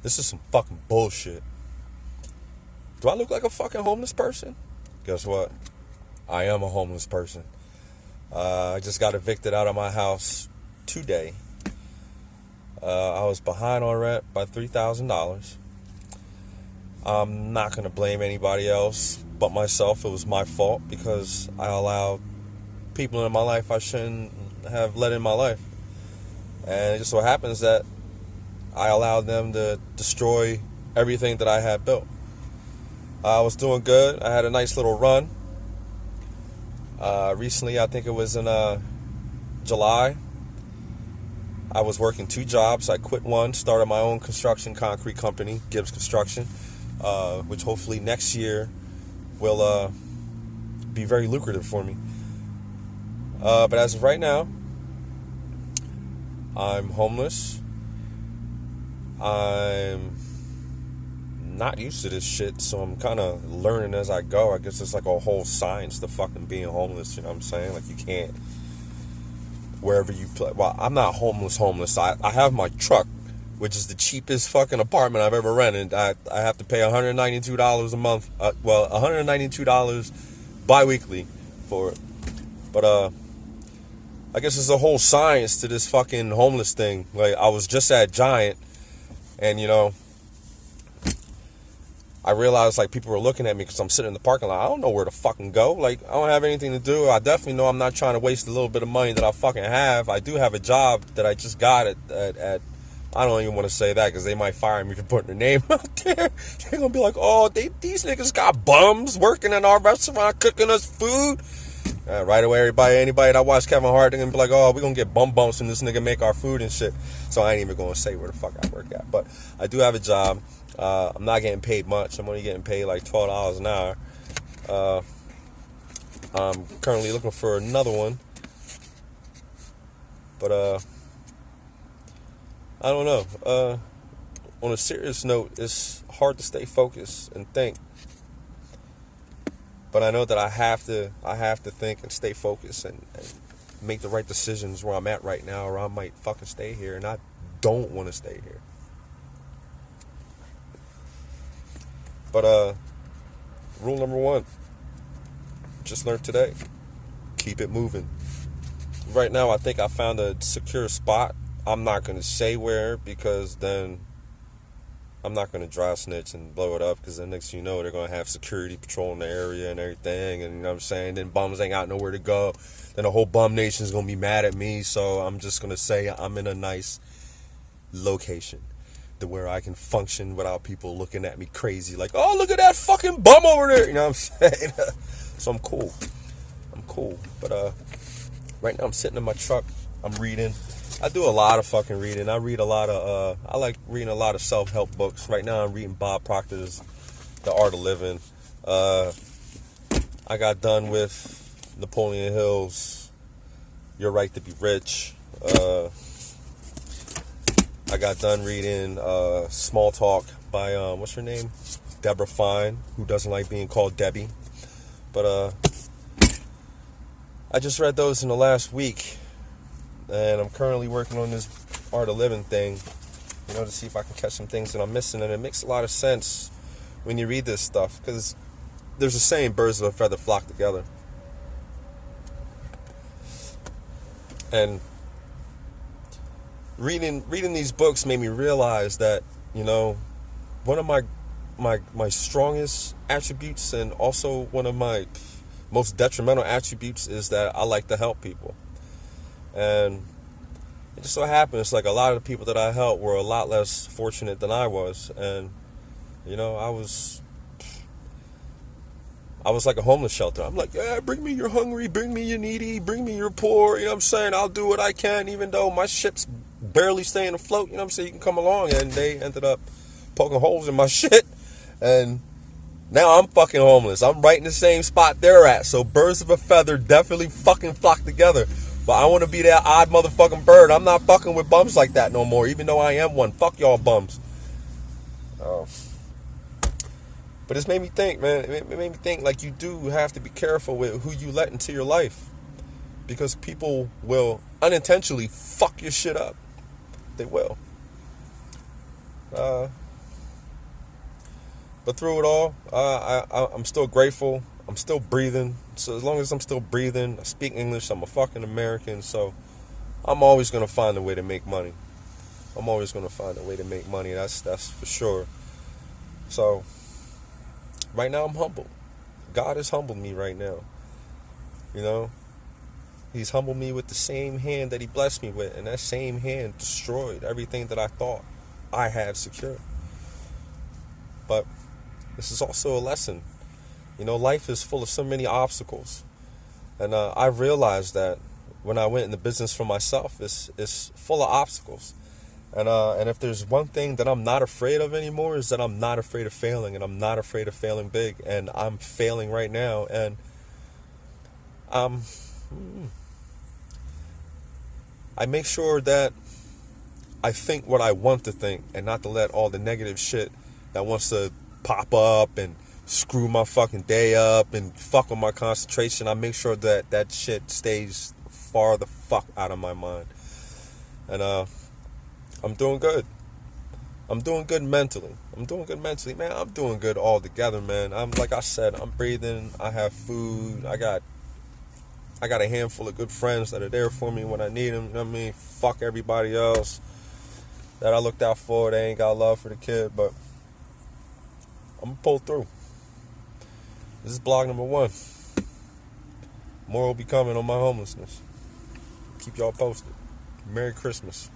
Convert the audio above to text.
This is some fucking bullshit. Do I look like a fucking homeless person? Guess what? I am a homeless person. I just got evicted out of my house today. I was behind on rent by $3,000. I'm not going to blame anybody else but myself. It was my fault because I allowed people in my life I shouldn't have let in my life. And it just so happens that I allowed them to destroy everything that I had built. I was doing good. I had a nice little run. Recently, I think it was in July, I was working 2 jobs. I quit one, started my own construction concrete company, Gibbs Construction, which hopefully next year will be very lucrative for me. But as of right now, I'm homeless. I'm not used to this shit, so I'm kind of learning as I go. I guess it's like a whole science to fucking being homeless, you know what I'm saying? Like, you can't, wherever you play. Well, I'm not homeless. I have my truck, which is the cheapest fucking apartment I've ever rented. I have to pay $192 a month. $192 bi-weekly for it. But, I guess it's a whole science to this fucking homeless thing. Like, I was just at Giant, and, you know, I realized, like, people were looking at me because I'm sitting in the parking lot. I don't know where to fucking go. Like, I don't have anything to do. I definitely know I'm not trying to waste a little bit of money that I fucking have. I do have a job that I just got at I don't even want to say that because they might fire me for putting their name out there. They're going to be like, oh, these niggas got bums working in our restaurant cooking us food. Right away, anybody that watch Kevin Hart, they're going to be like, oh, we're going to get bumps from this nigga make our food and shit. So I ain't even going to say where the fuck I work at. But I do have a job. I'm not getting paid much. I'm only getting paid like $12 an hour. I'm currently looking for another one. But, I don't know. On a serious note, it's hard to stay focused and think. But I know that I have to think and stay focused and make the right decisions where I'm at right now, or I might fucking stay here, and I don't want to stay here. But rule number 1, just learned today, keep it moving. Right now, I think I found a secure spot. I'm not going to say where, because then I'm not going to dry snitch and blow it up, because then next thing you know, they're going to have security patrolling the area and everything, and you know what I'm saying, then bums ain't got nowhere to go, then the whole bum nation's going to be mad at me. So I'm just going to say I'm in a nice location to where I can function without people looking at me crazy, like, oh, look at that fucking bum over there, you know what I'm saying? So I'm cool. But right now I'm sitting in my truck, I'm reading. I do a lot of fucking reading. I read a lot of, I like reading a lot of self-help books. Right now I'm reading Bob Proctor's The Art of Living. I got done with Napoleon Hill's Your Right to Be Rich. I got done reading Small Talk by, what's her name? Deborah Fine, who doesn't like being called Debbie. But I just read those in the last week. And I'm currently working on this Art of Living thing, you know, to see if I can catch some things that I'm missing. And it makes a lot of sense when you read this stuff, because there's a saying, birds of a feather flock together. And reading these books made me realize that, you know, one of my strongest attributes, and also one of my most detrimental attributes, is that I like to help people. And it just so happens, like, a lot of the people that I helped were a lot less fortunate than I was. And, you know, I was like a homeless shelter. I'm like, yeah, bring me your hungry, bring me your needy, bring me your poor. You know what I'm saying? I'll do what I can, even though my ship's barely staying afloat. You know what I'm saying? You can come along. And they ended up poking holes in my shit. And now I'm fucking homeless. I'm right in the same spot they're at. So birds of a feather definitely fucking flock together. But I want to be that odd motherfucking bird. I'm not fucking with bums like that no more, even though I am one. Fuck y'all bums. But it's made me think, man. It made me think, like, you do have to be careful with who you let into your life. Because people will unintentionally fuck your shit up. They will. But through it all, I'm still grateful. I'm still breathing. So as long as I'm still breathing, I speak English. I'm a fucking American. So I'm always gonna find a way to make money. I'm always gonna find a way to make money. That's for sure. So right now I'm humble. God has humbled me right now. You know, He's humbled me with the same hand that He blessed me with, and that same hand destroyed everything that I thought I had secure. But this is also a lesson. Life is full of so many obstacles. And I realized that when I went into business for myself, it's full of obstacles. And if there's one thing that I'm not afraid of anymore, is that I'm not afraid of failing, and I'm not afraid of failing big. And I'm failing right now. And I make sure that I think what I want to think, and not to let all the negative shit that wants to pop up and screw my fucking day up and fuck with my concentration. I make sure that that shit stays far the fuck out of my mind. And I'm doing good. I'm doing good mentally. Man. I'm doing good all together, man. Like I said, I'm breathing. I have food. I got a handful of good friends that are there for me when I need them. You know what I mean? Fuck everybody else that I looked out for. They ain't got love for the kid, but I'm gonna pull through. This is blog number 1. More will be coming on my homelessness. Keep y'all posted. Merry Christmas.